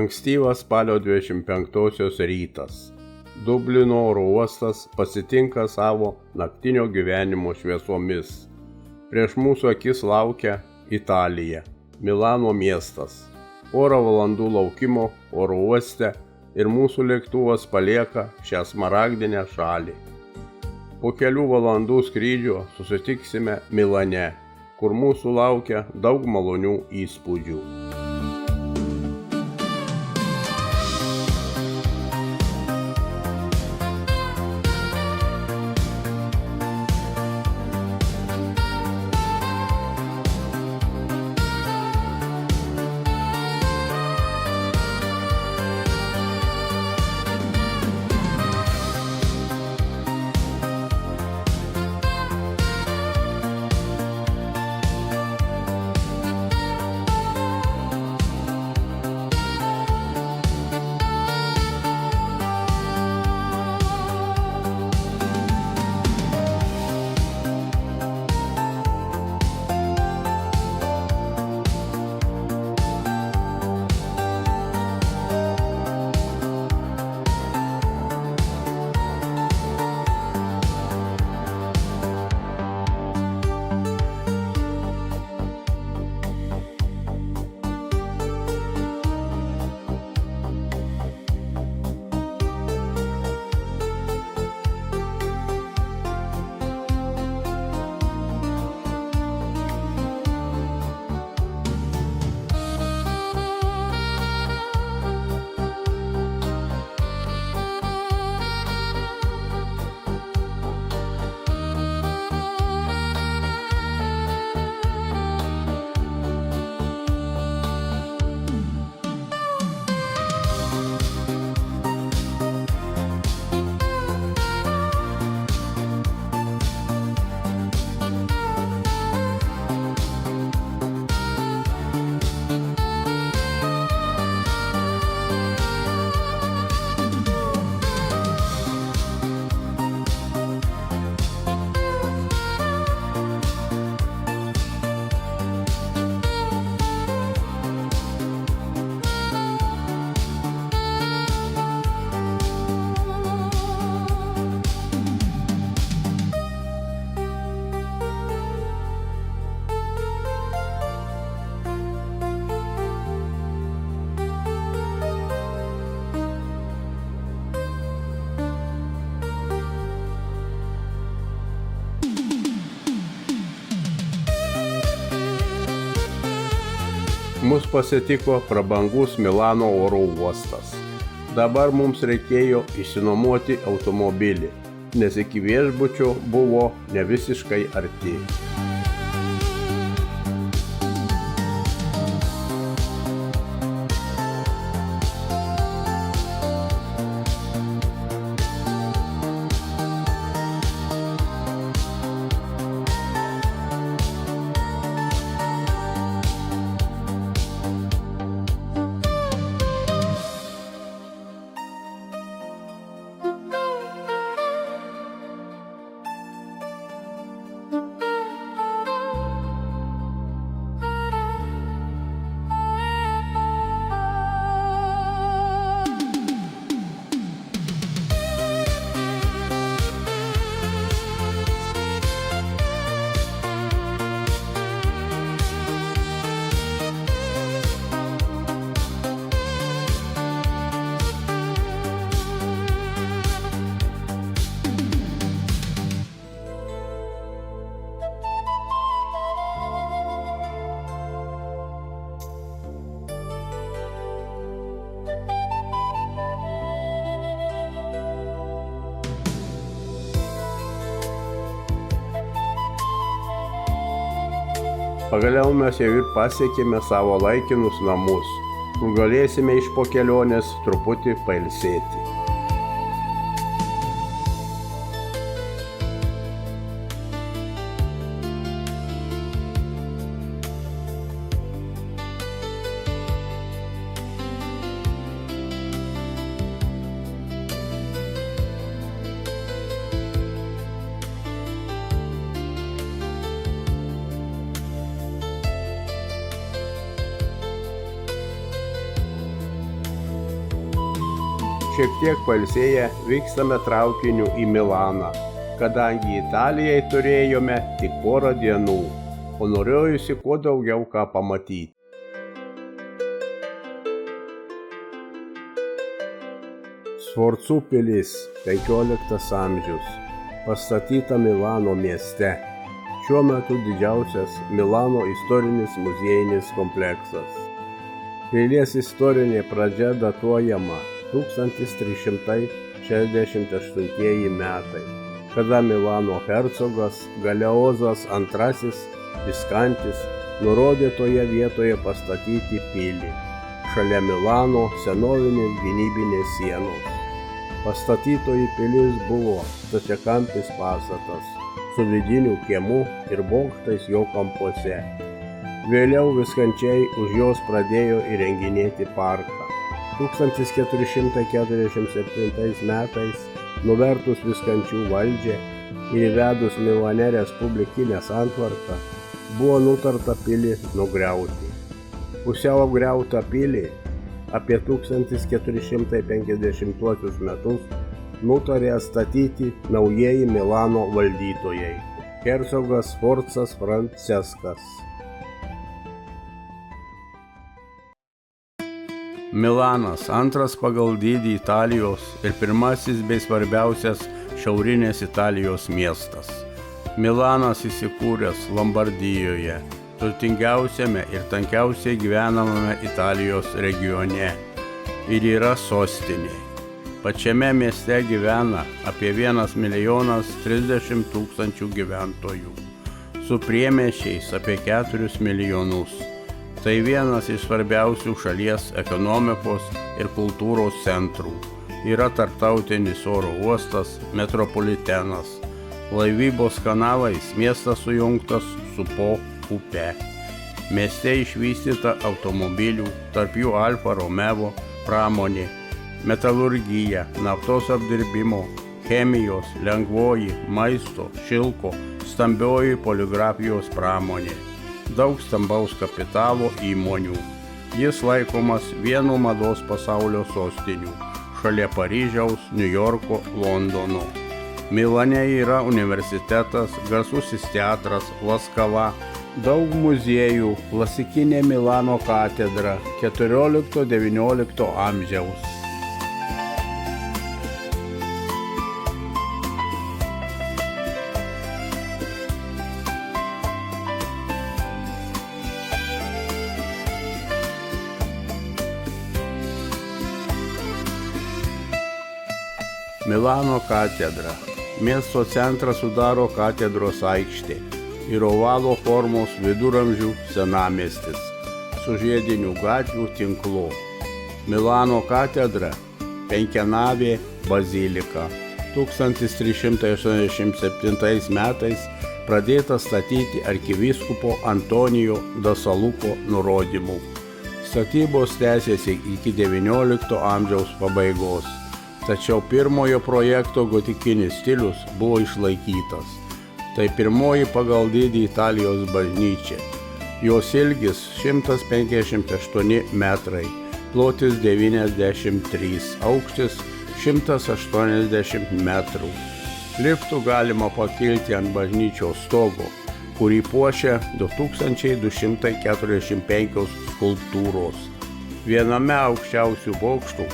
Ankstyvas spalio 25-osios rytas. Dublino oro uostas pasitinka savo naktinio gyvenimo šviesomis. Prieš mūsų akis laukia Italija, Milano miestas. Porą valandų laukimo oro uoste ir mūsų lėktuvas palieka šią smaragdinę šalį. Po kelių valandų skrydžio susitiksime Milane, kur mūsų laukia daug malonių įspūdžių. Mus pasitiko prabangus Milano oro uostas. Dabar mums reikėjo išsinuomoti automobilį, nes iki viešbučio buvo ne visiškai arti. Pagaliau mes jau ir pasiekėme savo laikinus namus, kur galėsime iš po kelionės truputį pailsėti. šiek tiek pailsėję vykstame traukiniu į Milaną, kadangi Italijai turėjome tik porą dienų, o norėjusi kuo daugiau ką pamatyti. Sforzų pilis, 15 amžius, pastatyta Milano mieste. Šiuo metu didžiausias Milano istorinis muziejinis kompleksas. Pilies istorinė pradžia datuojama 1368 metai, kada Milano hercogas Galeozas II Viskantis nurodė toje vietoje pastatyti pilį, šalia Milano senovinės gynybinės sienos. Pastatytoji pilis buvo stačiakampis pastatas su vidiniu kiemu ir bokštais jo kampuose. Vėliau Viskančiai už jos pradėjo įrenginėti parką. 1447 metais, nuvertus Viskančių valdžią ir įvedus Milane respublikinę santvarką, buvo nutarta pilį nugriauti. Pusiau apgriautą pilį apie 1450 metus nutarė atstatyti naujieji Milano valdytojai – hercogas Sforzas Franceskas. Milanas – antras pagal dydį Italijos ir pirmasis bei svarbiausias šiaurinės Italijos miestas. Milanas įsikūręs Lombardijoje, turtingiausiame ir tankiausiai gyvenamame Italijos regione, ir yra sostinė. Pačiame mieste gyvena apie 1 30 000 gyventojų, su priemiesčiais apie 4 milijonus. Tai vienas iš svarbiausių šalies ekonomikos ir kultūros centrų. Yra tarptautinis oro uostas, metropolitenas. Laivybos kanalais miestas sujungtas su Po upe. Mieste išvystyta automobilių, tarp jų Alfa Romeo pramonė, metalurgija, naftos apdirbimo, chemijos, lengvoji, maisto, šilko, stambioji poligrafijos pramonė. Daug stambaus kapitalo įmonių. Jis laikomas vienu mados pasaulio sostinių, šalia Paryžiaus, Niujorko, Londono. Milane yra universitetas, garsusis teatras, La Scala, daug muziejų, klasikinė Milano katedra, 14–19 amžiaus. Milano katedra. Miesto centrą sudaro katedros aikštė ir ovalo formos viduramžių senamiestis su žiedinių gatvių tinklu. Milano katedra – penkianavė bazilika. 1387 metais pradėta statyti arkivyskupo Antonijo da Saluko nurodymu. Statybos tęsėsi iki XIX amžiaus pabaigos. Tačiau pirmojo projekto gotikinis stilius buvo išlaikytas. Tai pirmoji pagal dydį Italijos bažnyčia. Jos ilgis 158 metrai, plotis 93, aukštis 180 metrų. Liftu galima pakilti ant bažnyčios stogo, kurį puošia 2245 skulptūros. Viename aukščiausių bokštų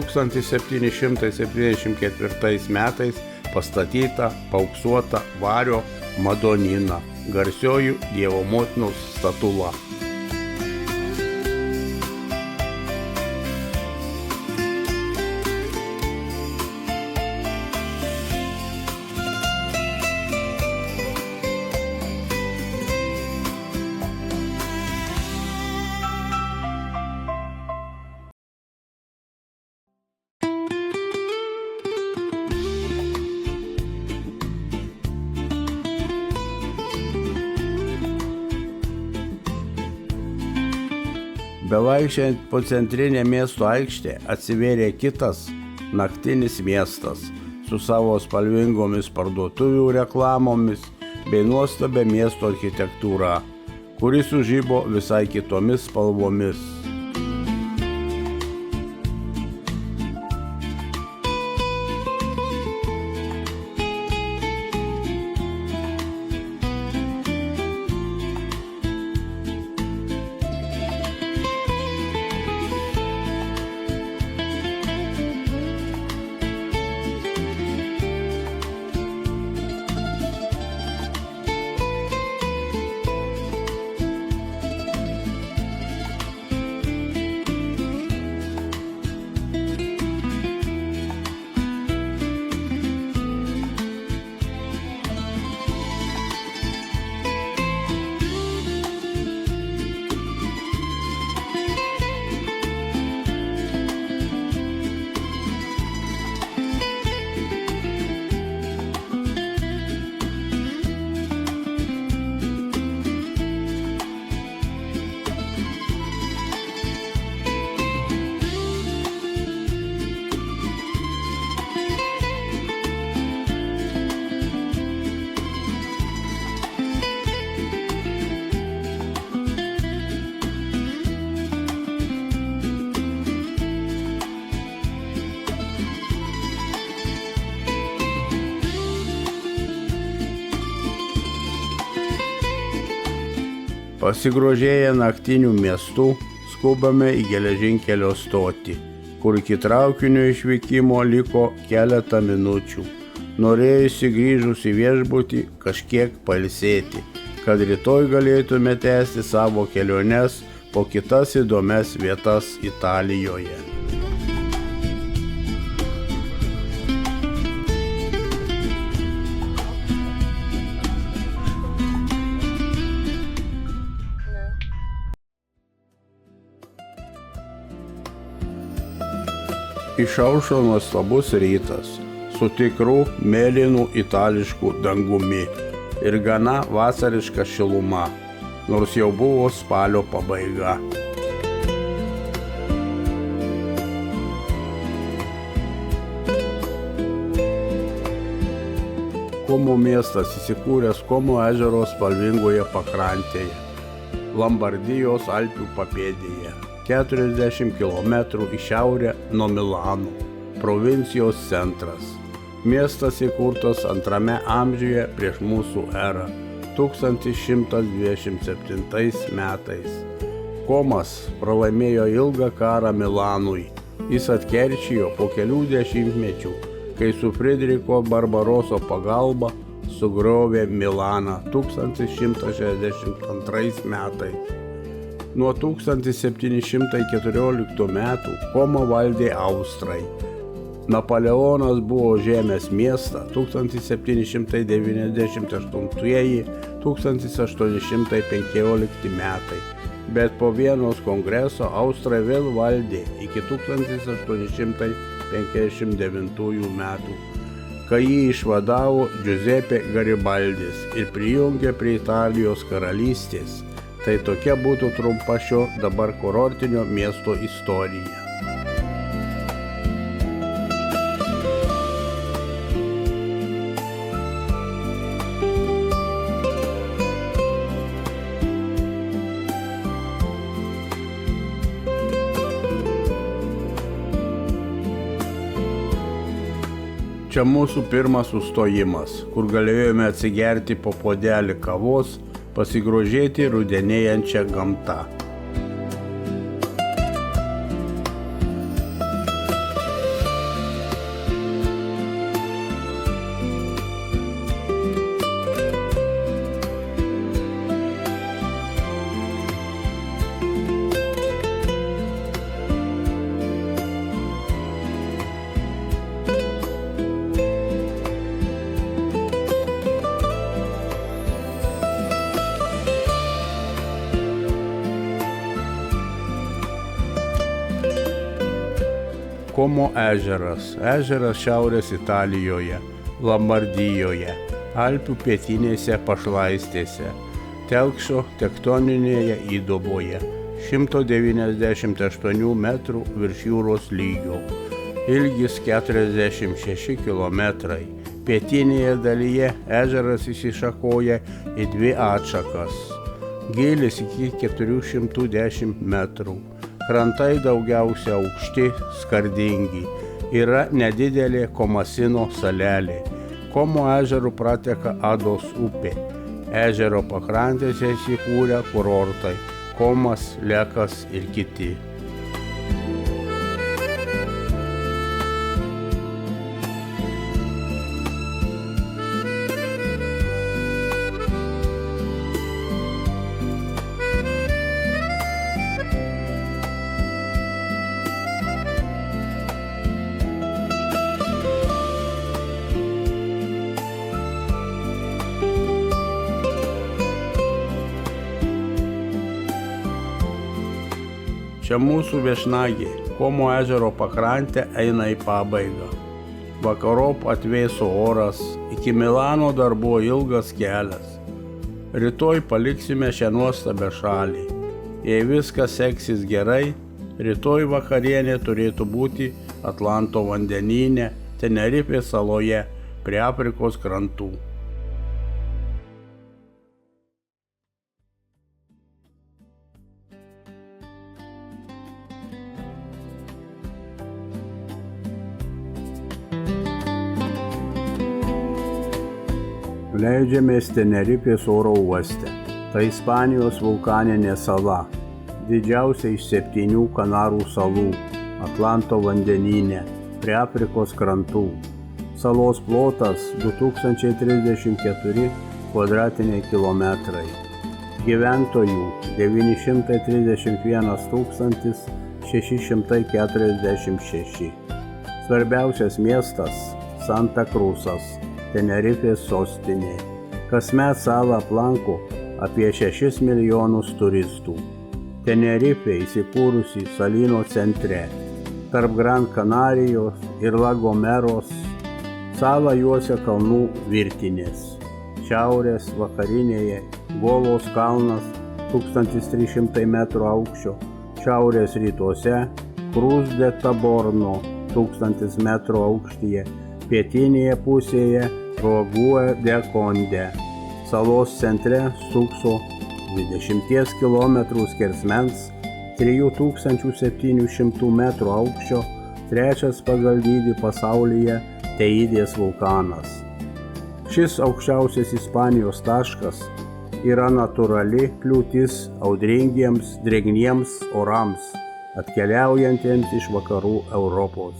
1774 metais pastatyta paauksuota vario Madonina, garsioji Dievo motinos statula. Bevaikščiant po centrinę miesto aikštę atsivėrė kitas naktinis miestas su savo spalvingomis parduotuvių reklamomis bei nuostabia miesto architektūra, kuri sužibo visai kitomis spalvomis. Pasigrožėję naktiniu miestu, skubame į geležinkelio stotį, kur iki traukinio išvykimo liko keletą minučių. Norėjusi grįžus į viešbutį kažkiek pailsėti, kad rytoj galėtume tęsti savo keliones po kitas įdomias vietas Italijoje. Išaušo nuostabus rytas su tikru mėlynu itališku dangumi ir gana vasariška šiluma, nors jau buvo spalio pabaiga. Como miestas įsikūręs Como ežero spalvingoje pakrantėje, Lombardijos Alpių papėdėje, 40 km į šiaurę nuo Milano, provincijos centras. Miestas įkurtas 2 amžiuje prieš mūsų erą, 1127 metais. Komas pralaimėjo ilgą karą Milanui. Jis atkeršijo po kelių dešimtmečių, kai su Fridriko Barbaroso pagalba sugriovė Milaną 1162 metais. Nuo 1714 metų Komą valdė Austrai. Napoleonas buvo užėmęs miestą 1798–1815 metai, bet po Vienos kongreso Austrai vėl valdė iki 1859 metų, kai jį išvadavo Giuseppe Garibaldis ir prijungė prie Italijos karalystės. Tai tokia būtų trumpa šio dabar kurortinio miesto istorija. Čia mūsų pirmas sustojimas, kur galėjome atsigerti po puodelį kavos, pasigrožėti rudenėjančią gamtą. Como ežeras. Ežeras šiaurės Italijoje, Lombardijoje, Alpių pietinėse pašlaistėse, telkšo tektoninėje įduboje, 198 metrų virš jūros lygio, ilgis 46 km. Pietinėje dalyje ežeras įsišakoja į 2 atšakas, gylis iki 410 metrų. Krantai daugiausia aukšti, skardingi. Yra nedidelė Komasino salelė. Como ežeru prateka Ados upė. Ežero pakrantėse įsikūrę kurortai Komas, Lekas ir kiti. Čia mūsų viešnagė, Como ežero pakrantė eina į pabaigą. Vakarop atvėso oras, iki Milano dar buvo ilgas kelias. Rytoj paliksime šią nuostabią šalį. Jei viskas seksis gerai, rytoj vakarienė turėtų būti Atlanto vandenyne, Tenerifės saloje, prie Afrikos krantų. Leidžiamės Tenerifės oro uoste. Tai Ispanijos vulkaninė sala, didžiausia iš 7 Kanarų salų Atlanto vandenyne prie Afrikos krantų. Salos plotas 2034 kvadratiniai kilometrai. Gyventojų 931 646. Svarbiausias miestas Santa Cruzas, Tenerifės sostinė. Kasmet salą aplanko apie 6 milijonus turistų. Tenerifė įsikūrusi salyno centre, tarp Gran Canarijos ir La Gomeros. Salą juosia kalnų virtinės. Šiaurės vakarinėje Golos kalnas 1300 metrų aukščio, šiaurės rytuose Cruz de Taborno 1000 metrų aukštyje, pietinėje pusėje Rogue de Conde. Salos centre stūkso 20 km skersmens, 3700 metrų aukščio, trečias pagal dydį pasaulyje Teidės vulkanas. Šis aukščiausias Ispanijos taškas yra natūrali kliūtis audringiems, drėgniems orams, atkeliaujantiems iš vakarų Europos.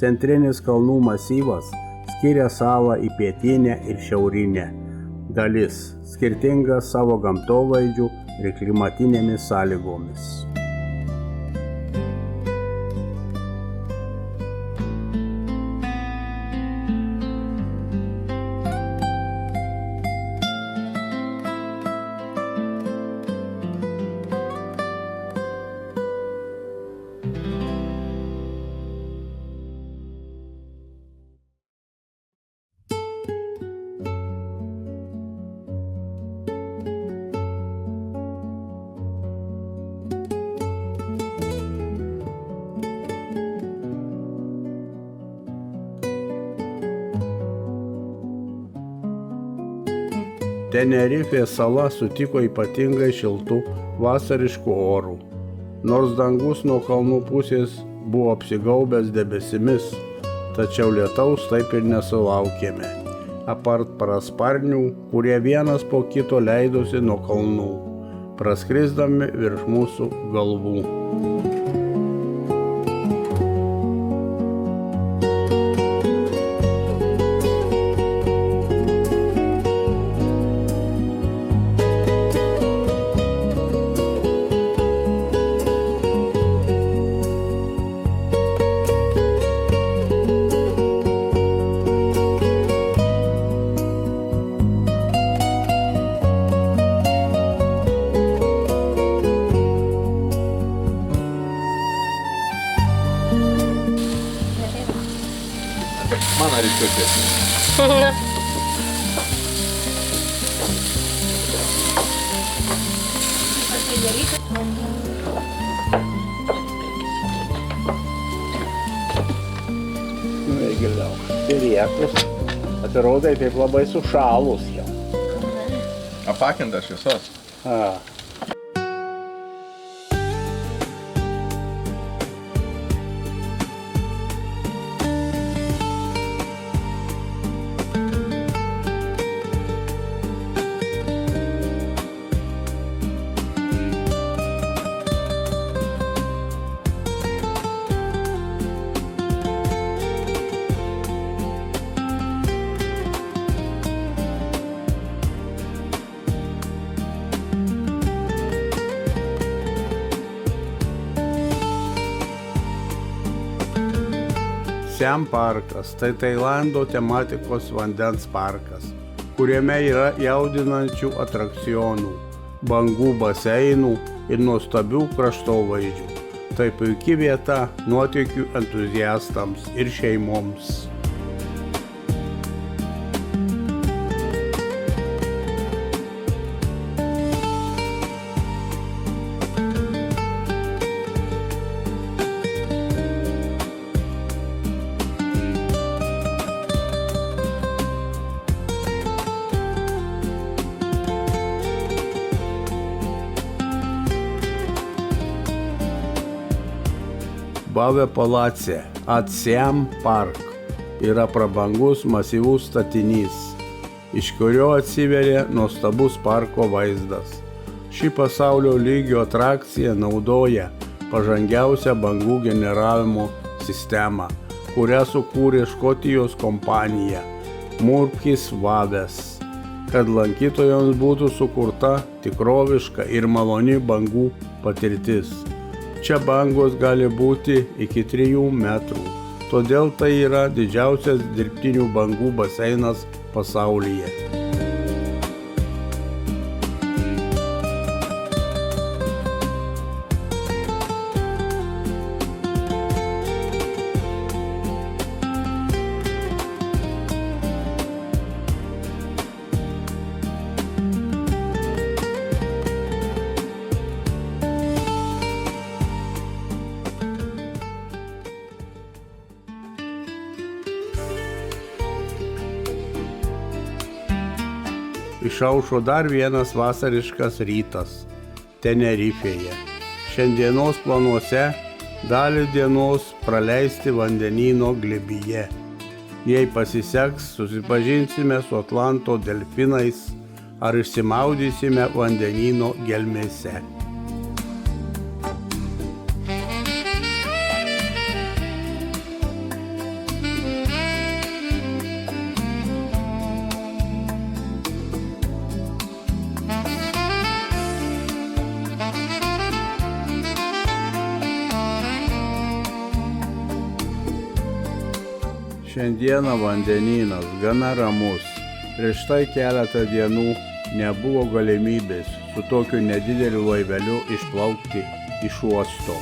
Centrinis kalnų masyvas skiria salą į pietinę ir šiaurinę dalis, skirtingas savo gamtovaizdžių ir klimatinėmis sąlygomis. Tenerifės sala sutiko ypatingai šiltų vasariškų orų. Nors dangus nuo kalnų pusės buvo apsigaubęs debesimis, tačiau lietaus taip ir nesulaukėme, apart parasparnių, kurie vienas po kito leidosi nuo kalnų, praskrisdami virš mūsų galvų. Man reikėtų. Giliau. Pirietus. Atrodo, taip labai sušalus jau. Apakintas šviesos. Siam parkas – tai Tailando tematikos vandens parkas, kuriame yra jaudinančių atrakcionų, bangų baseinų ir nuostabių kraštovaizdžių. Tai puiki vieta nuotykių entuziastams ir šeimoms. Bave Palace at Siam Park yra prabangus masyvus statinys, iš kurio atsiveria nuostabus parko vaizdas. Ši pasaulio lygio atrakcija naudoja pažangiausią bangų generavimo sistemą, kurią sukūrė Škotijos kompanija Murphy's Waves, kad lankytojams būtų sukurta tikroviška ir maloni bangų patirtis. Čia bangos gali būti iki 3 metrų, todėl tai yra didžiausias dirbtinių bangų baseinas pasaulyje. Išaušo dar vienas vasariškas rytas Tenerifėje. Šiandienos planuose dalį dienos praleisti vandenyno glėbyje. Jei pasiseks, susipažinsime su Atlanto delfinais ar išsimaudysime vandenyno gelmėse. Šiandieną vandenynas gana ramus. Prieš tai keletą dienų nebuvo galimybės su tokiu nedideliu laiveliu išplaukti iš uosto.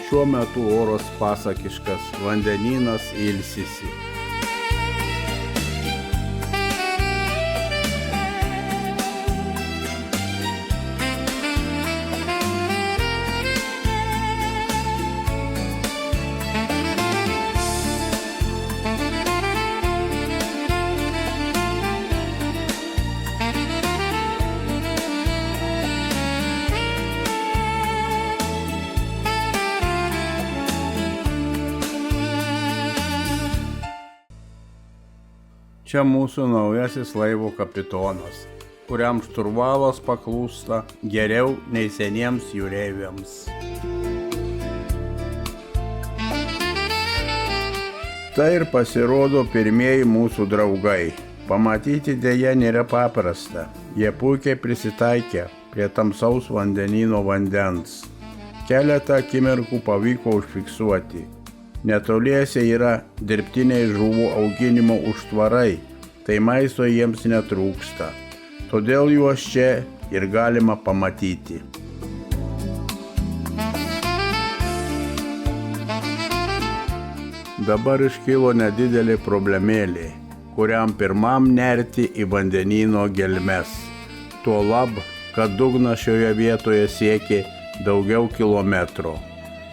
Šiuo metu oras pasakiškas, vandenynas ilsisi. Čia mūsų naujasis laivo kapitonas, kuriam šturvalas paklūsta geriau nei seniems jūreiviams. Tai ir pasirodo pirmieji mūsų draugai. Pamatyti dėja nėra paprasta. Jie puikiai prisitaikė prie tamsaus vandenyno vandens. Keletą akimirkų pavyko užfiksuoti. Netoliese yra dirbtiniai žuvų auginimo užtvarai, tai maisto jiems netrūksta. Todėl juos čia ir galima pamatyti. Dabar iškilo nedidelė problemėlė, kuriam pirmam nerti į vandenyno gelmes. Tuolab, kad dugnas šioje vietoje siekė daugiau kilometro.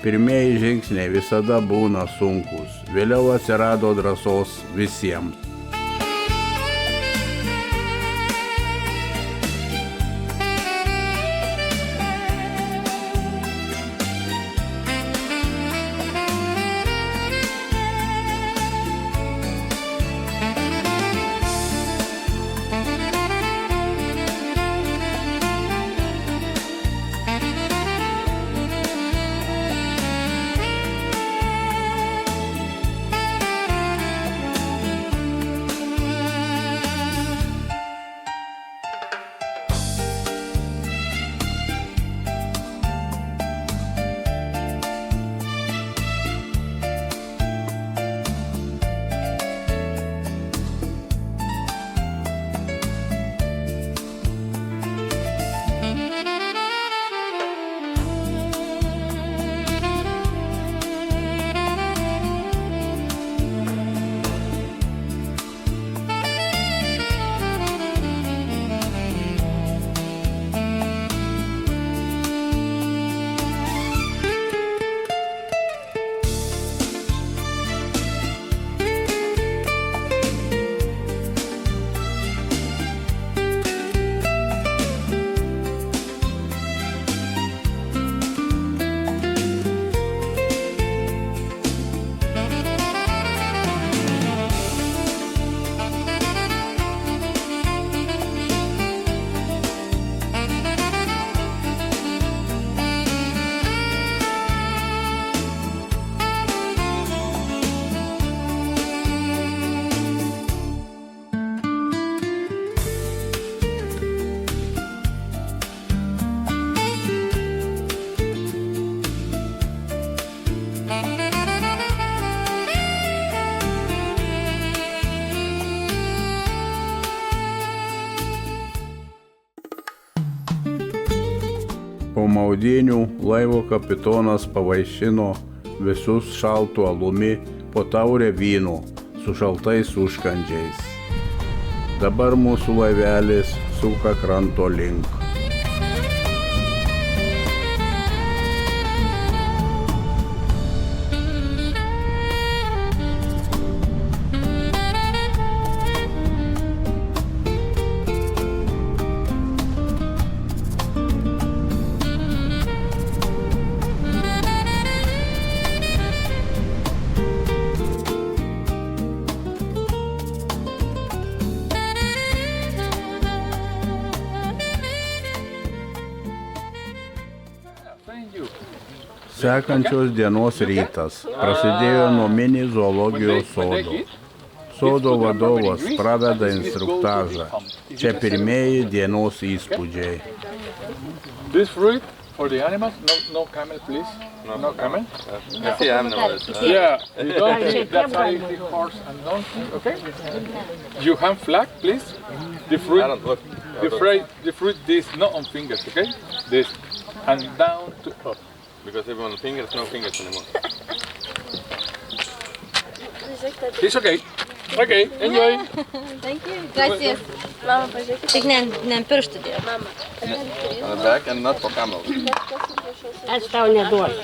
Pirmieji žingsniai visada būna sunkūs, vėliau atsirado drąsos visiems. Po maudynių laivo kapitonas pavaišino visus šaltu alumi po taurę vyno su šaltais užkandžiais. Dabar mūsų laivelis suka kranto link. Sekančios dienos rytas prasidėjo nuo mini zoologijos sodo. Sodo vadovas praveda instruktažą. Čia pirmieji dienos įspūdžiai. This fruit for the animals? No camel, please. No camel? Yeah, I'm not. Yeah, you don't think that's how you think horse and donkey, okay? You hand flag, please. The fruit, I don't look. the fruit this, not on fingers, okay? This, and down to up. Because everyone fingers, no fingers anymore. It's okay. Okay, enjoy. Thank you. Gracias. Mama, pažiūrėkit. Tik ne pirštų dėjo. Mama. On the back and not for camel. Aš tau neduosiu.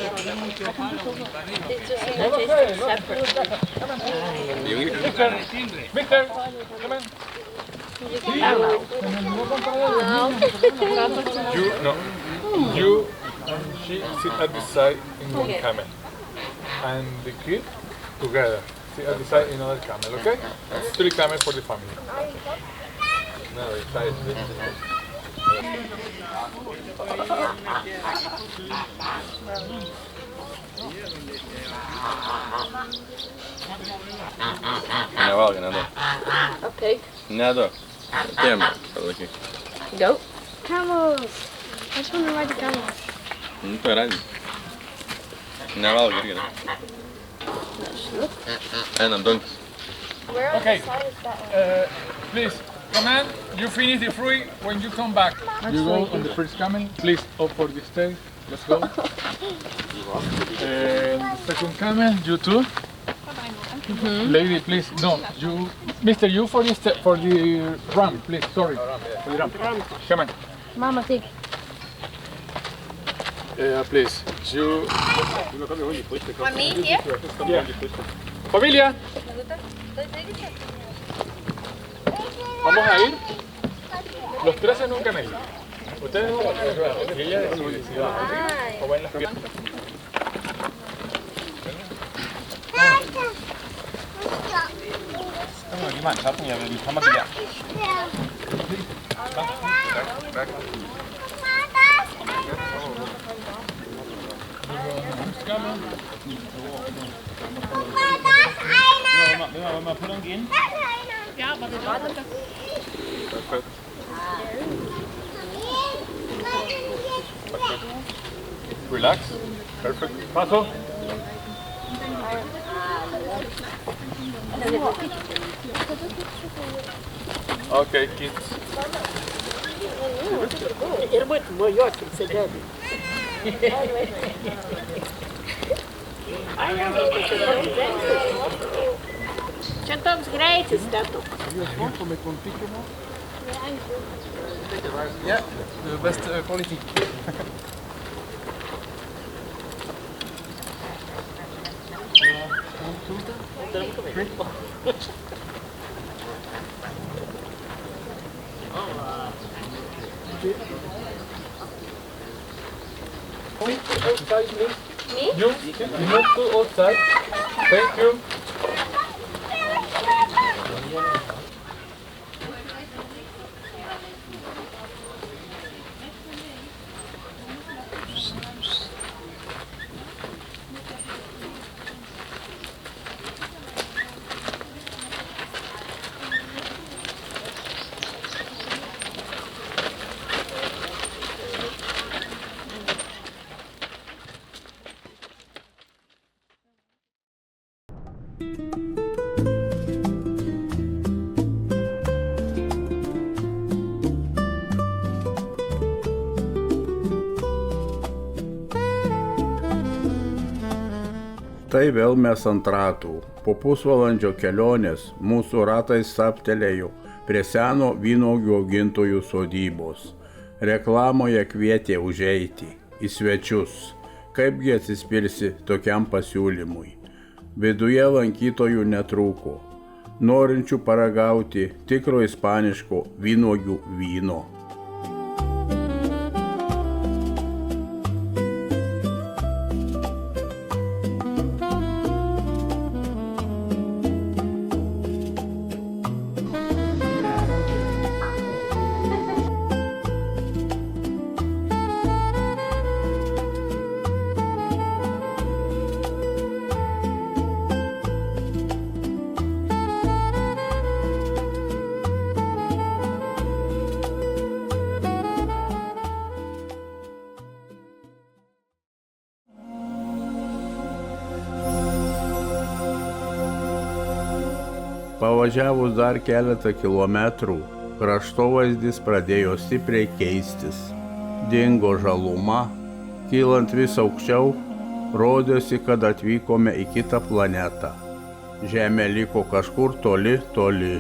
Victor, come on. You and she sit at the side in one camel. And the kid together. Sit at the side in another camel, okay? 3 camels for the family. No, it's side. Nevalgai, nedaug. Okay. Nedaug. Atėjom, palaikyk. Go. Camels. I just want to ride the camels. Tu radai. Nevalgai irgi. Einam, donkis. Where on Okay. the side is that one? Please, come on. You finish the fruit when you come back. You go on the first camel. Please, up for the stage. Let's go. Second camel, you too. Lady, please. No, you, Mister, you for the ram, please. Sorry, for the ram. Come on. Mama, take. Please, you. For me here? Yeah. Familia, vamos a ir los 3 en un camel. Ustedes no van a ir, y ella decide si va o va en las piernas. Relax. Perfect. Paso. Okay, kids. Ir būt mojuokim sėdėti. Čia toks greitis, tetuk. Yeah, the best quality. Outside, please. Me? You move to outside. Thank you. štai vėl mes ant ratų. Po pusvalandžio kelionės mūsų ratai stabtelėjo prie seno vynuogių augintojų sodybos. Reklamoje kvietė užeiti į svečius. Kaipgi atsispirsi tokiam pasiūlymui? Viduje lankytojų netrūko, norinčių paragauti tikro ispaniško vynuogių vyno. Pavažiavus dar keletą kilometrų, kraštovaizdis pradėjo stipriai keistis. Dingo žaluma, kylant vis aukščiau, rodėsi, kad atvykome į kitą planetą. Žemė liko kažkur toli, toli.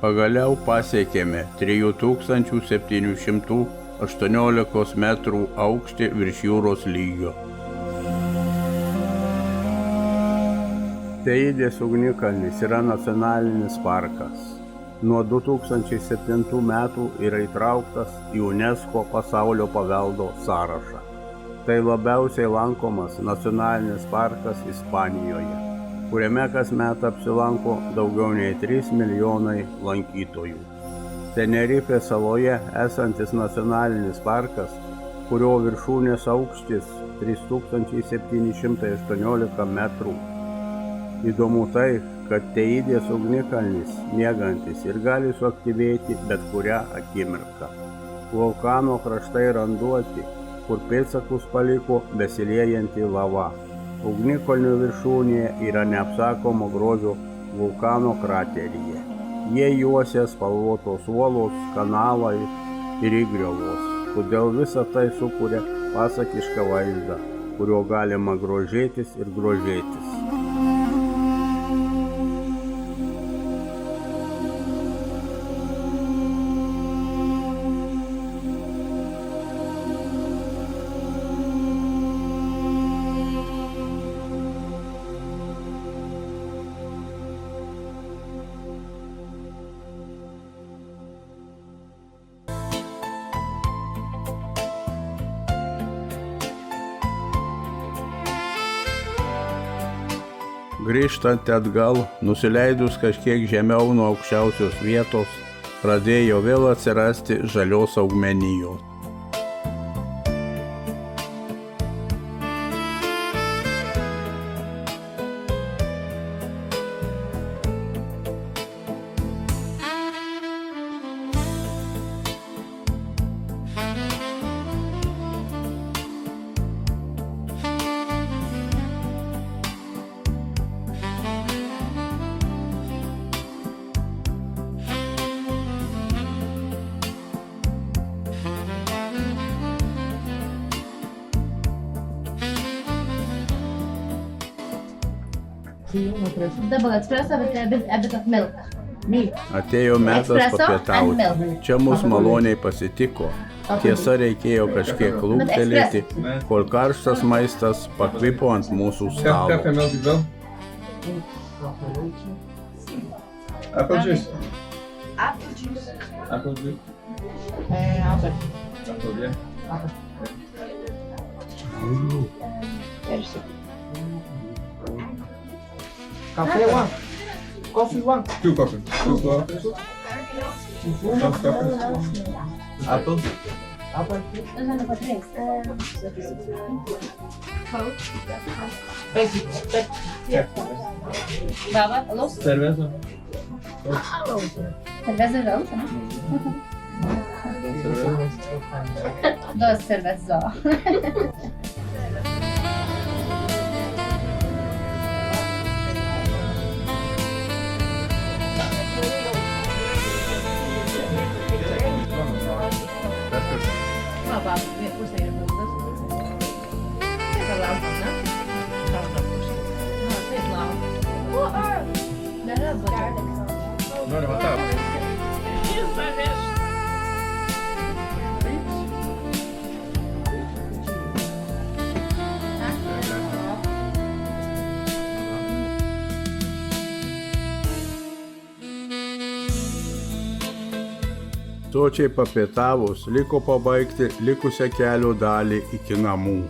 Pagaliau pasiekėme 3718 metrų aukštį virš jūros lygio. Teidės ugnikalnis yra nacionalinis parkas. Nuo 2007 metų yra įtrauktas į UNESCO pasaulio paveldo sąrašą. Tai labiausiai lankomas nacionalinis parkas Ispanijoje, kuriame kasmet apsilanko daugiau nei 3 milijonai lankytojų. Tenerifės saloje esantis nacionalinis parkas, kurio viršūnės aukštis 3718 metrų. Įdomu tai, kad Teidės ugnikalnis miegantis ir gali suaktyvėti bet kurią akimirką. Vulkano kraštai randuoti, kur pėdsakus paliko besiliejanti lava. Ugnikalnio viršūnėje yra neapsakomo grožio vulkano krateryje. Jie juosia spalvotos uolos, kanalai ir įgriovos, todėl visa tai sukuria pasakišką vaizdą, kurio galima grožėtis ir grožėtis. Grįžtant atgal, nusileidus kažkiek žemiau nuo aukščiausios vietos, pradėjo vėl atsirasti žalios augmenijos. Double espresso with a bit of milk. Atėjo metas papietauti. Čia mus maloniai pasitiko. Tiesa, reikėjo kažkiek lūktelėti, kol karštas maistas pakvipo ant mūsų stalo. Apple juice. Apple juice. Apple juice. Apple. Apple, yeah. Merci. Café one. Coffee one. Two coffee. Two coffees. One coffee. Apple. Apple. Baba, alô? Cerveza. Cerveja já usa, né? Duas cervejas só. Baba, usa aí no No, le mataba. Sočiai papietavus, liko pabaigti likusią kelio dalį iki namų.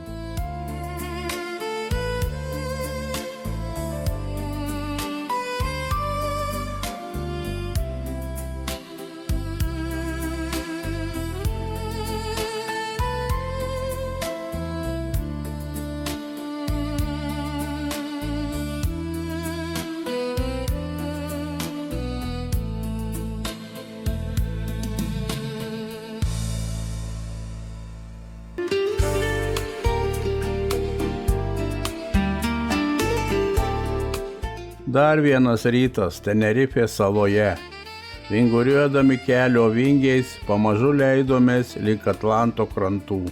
Dar vienas rytas Tenerifės saloje. Vinguriuodami kelio vingiais, pamažu leidomės link Atlanto krantų.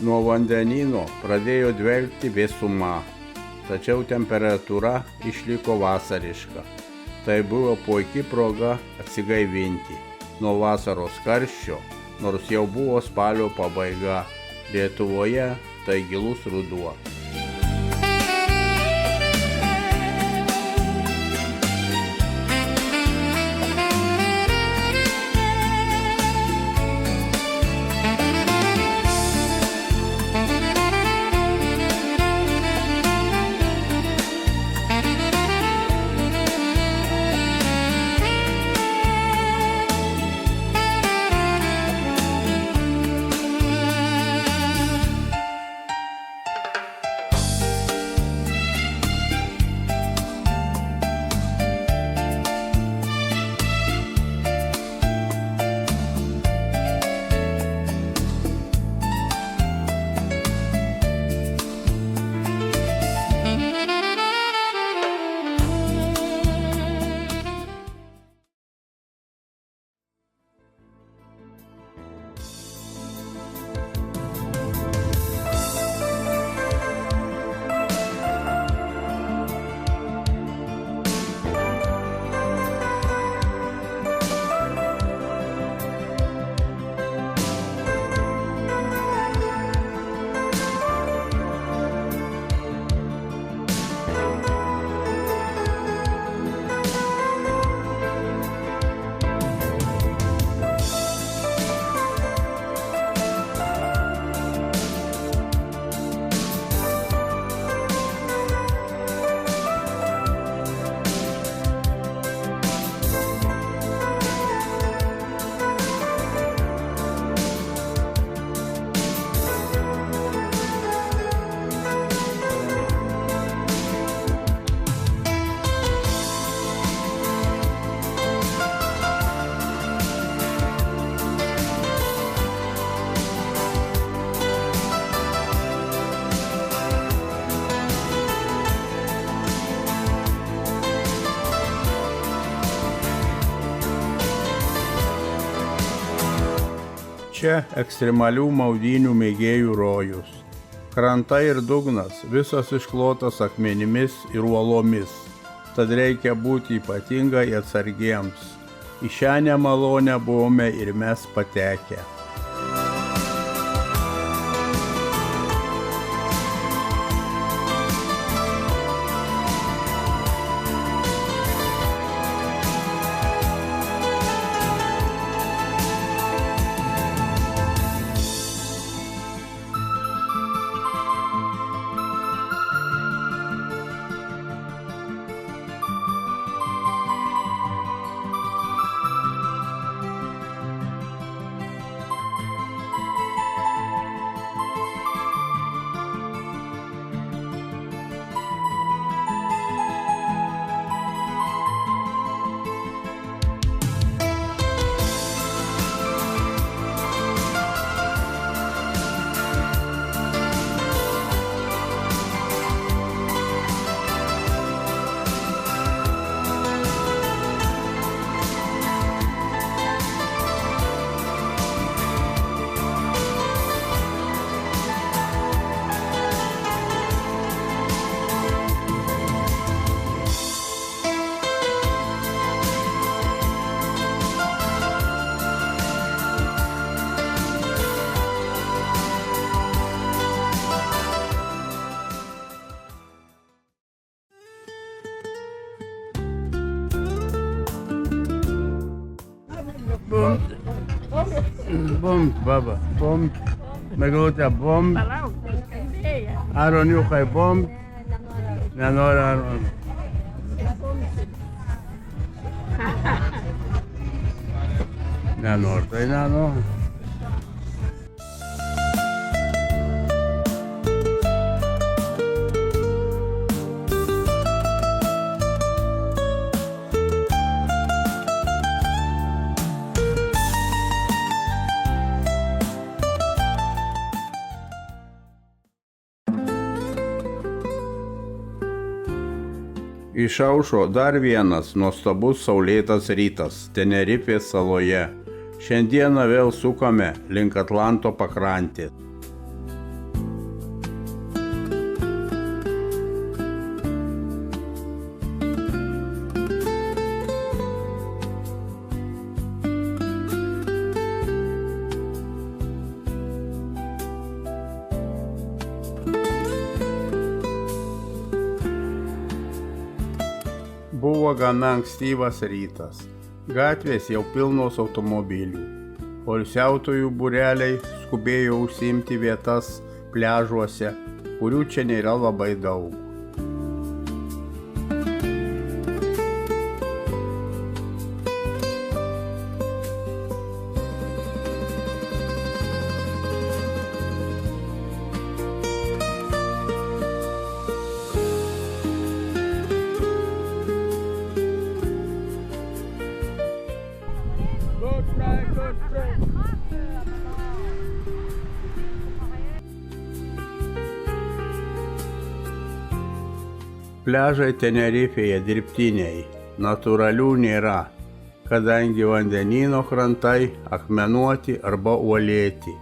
Nuo vandenyno pradėjo dvelkti vėsuma, tačiau temperatūra išliko vasariška. Tai buvo puikia proga atsigaivinti nuo vasaros karščio, nors jau buvo spalio pabaiga. Lietuvoje tai gilus ruduo. čia ekstremalių maudynių mėgėjų rojus. Krantai ir dugnas visas išklotas akmenimis ir uolomis, tad reikia būti ypatingai atsargiems. Į šią nemalonę buvome ir mes patekę. Bum, baba, bum, Meglutė, bum, Palauk, tai skambėja. Aroniukai, bum, nenori Aron. Nenori, tai nenori. Išaušo dar vienas nuostabus saulėtas rytas Tenerifės saloje. Šiandieną vėl sukame link Atlanto pakrantės. Buvo gana ankstyvas rytas. Gatvės jau pilnos automobilių. Poilsiautojų būreliai skubėjo užsiimti vietas pliažuose, kurių čia nėra labai daug. Pliažai Tenerifėje dirbtiniai, natūralių nėra, kadangi vandenyno krantai akmenuoti arba uolėti.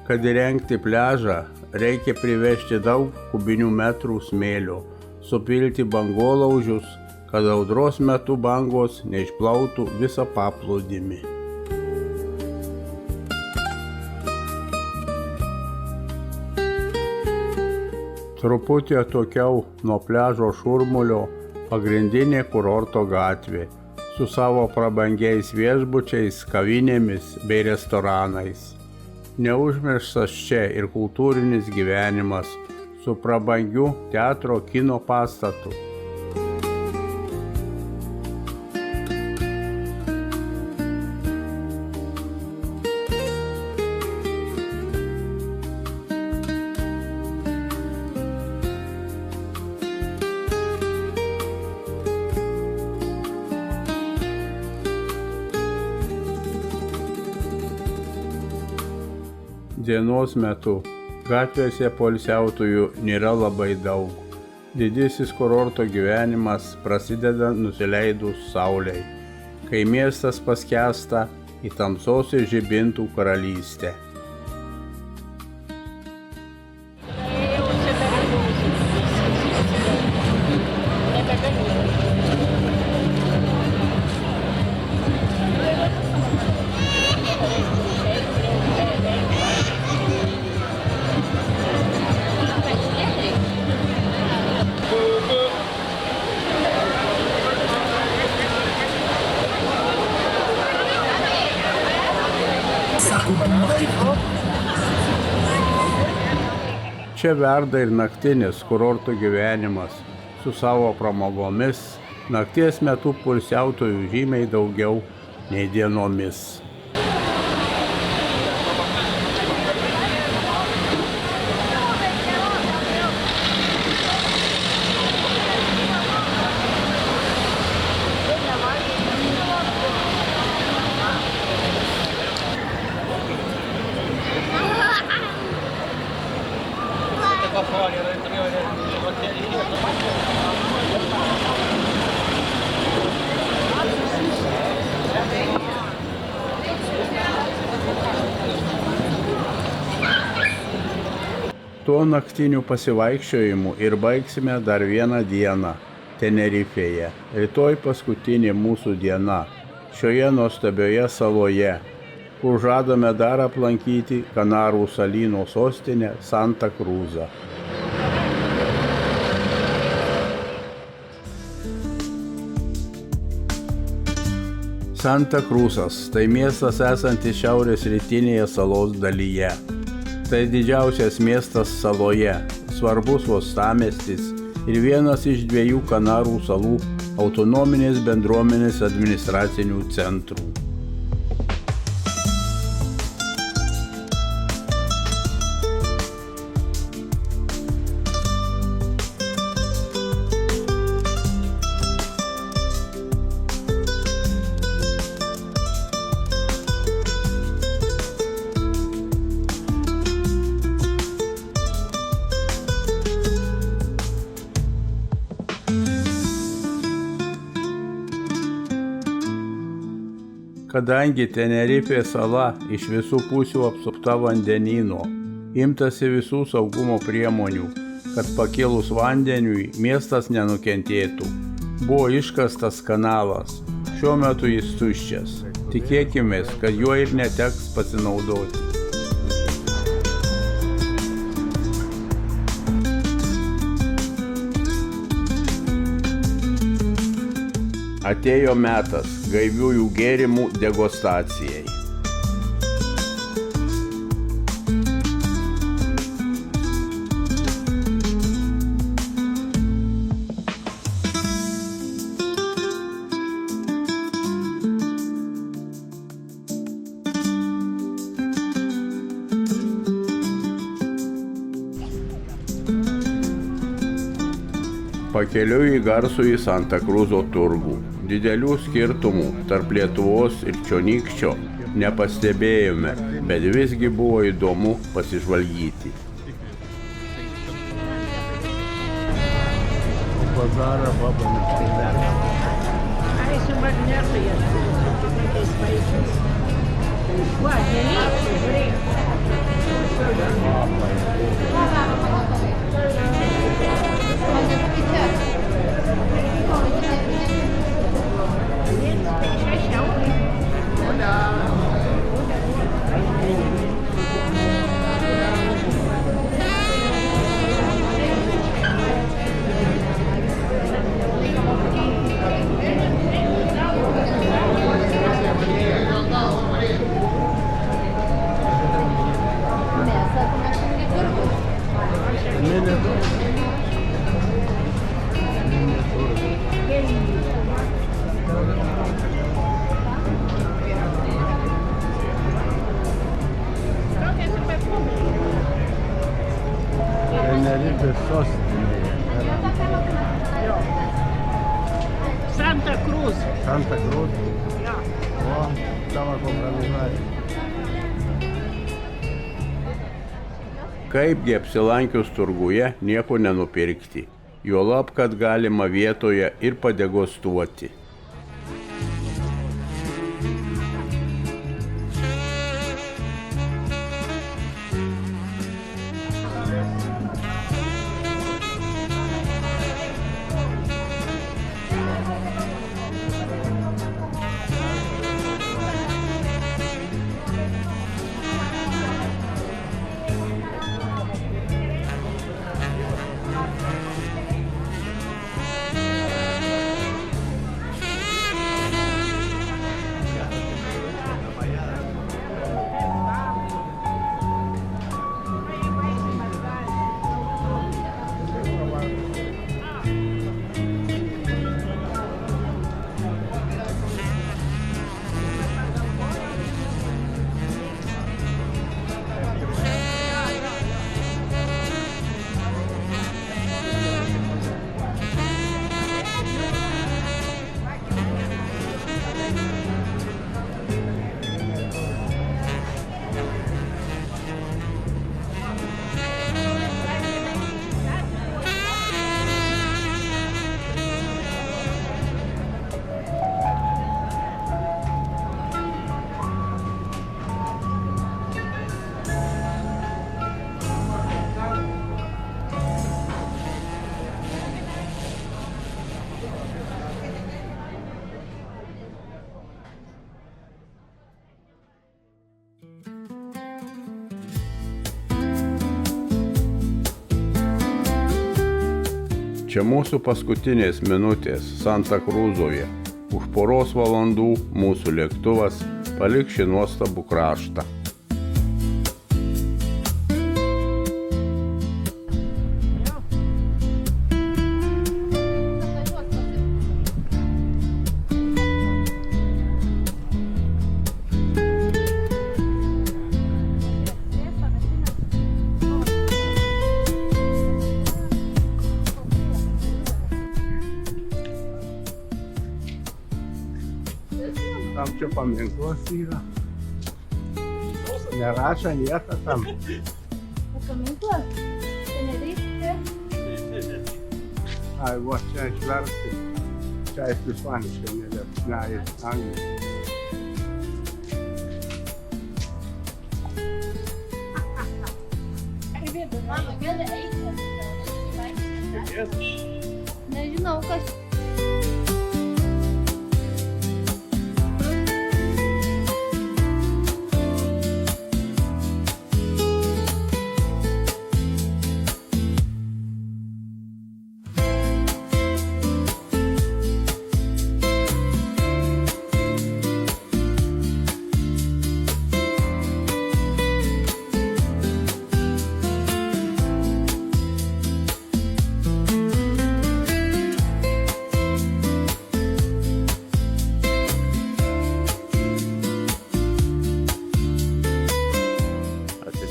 Kad įrengti pliažą, reikia privežti daug kubinių metrų smėlio, supilti bangolaužius, kad audros metu bangos neišplautų visą paplūdimį. Truputį atokiau nuo pliažo šurmulio pagrindinė kurorto gatvė su savo prabangiais viešbučiais, kavinėmis bei restoranais. Neužmirštas čia ir kultūrinis gyvenimas su prabangiu teatro kino pastatu. Dienos metu gatvėse poilsiautojų nėra labai daug. Didysis kurorto gyvenimas prasideda nusileidus saulei. Kai miestas paskęsta, į tamsos ir žibintų karalystę. Čia verda ir naktinis kurorto gyvenimas su savo pramogomis, nakties metu poilsiautojų žymiai daugiau nei dienomis. Tuo naktiniu pasivaikščiojimu ir baigsime dar vieną dieną Tenerifėje. Rytoj paskutinė mūsų diena šioje nuostabioje saloje, kur žadame dar aplankyti Kanarų salyno sostinę Santa Cruzą. Santa Cruzas tai miestas esantis šiaurės rytinėje salos dalyje. Tai didžiausias miestas saloje, svarbus uostamiestis ir vienas iš 2 Kanarų salų autonominės bendruomenės administracinių centrų. Kadangi Tenerifės sala iš visų pusių apsupta vandenyno, imtasi visų saugumo priemonių, kad pakilus vandeniui miestas nenukentėtų. Buvo iškastas kanalas, šiuo metu jis tuščias. Tikėkimės, kad juo ir neteks pasinaudoti. Atėjo metas gaiviųjų gėrimų degustacijai. Pakeliui į garsųjį Santa Cruzo turgų. Didelių skirtumų tarp Lietuvos ir čionykščio nepastebėjome, bet visgi buvo įdomu pasižvalgyti. Tenerifės sostinė. Santa Cruz. Santa Cruz. Ja. O, tavo kompromisai. Kaipgi apsilankius turguje nieko nenupirkti, juolab, kad galima vietoje ir padegustuoti. Čia mūsų paskutinės minutės Santa Krūzoje. Už poros valandų mūsų lėktuvas paliks šį nuostabų kraštą. Tam čia paminklas yra. Nerašo nieko tam. Paminklas? Tenerife? Ai, va, čia išversti. Čia ispaniškai, ne angliškai. Nežinau, kas.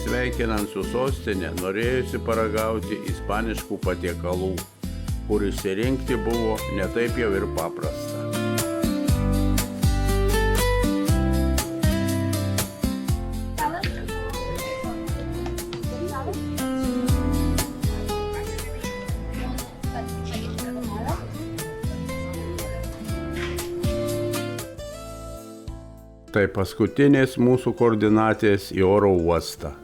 Sveikinant su sostinė, norėjusi paragauti ispaniškų patiekalų, kur išsirinkti buvo ne taip jau ir paprasta. Tai paskutinės mūsų koordinatės į oro uostą.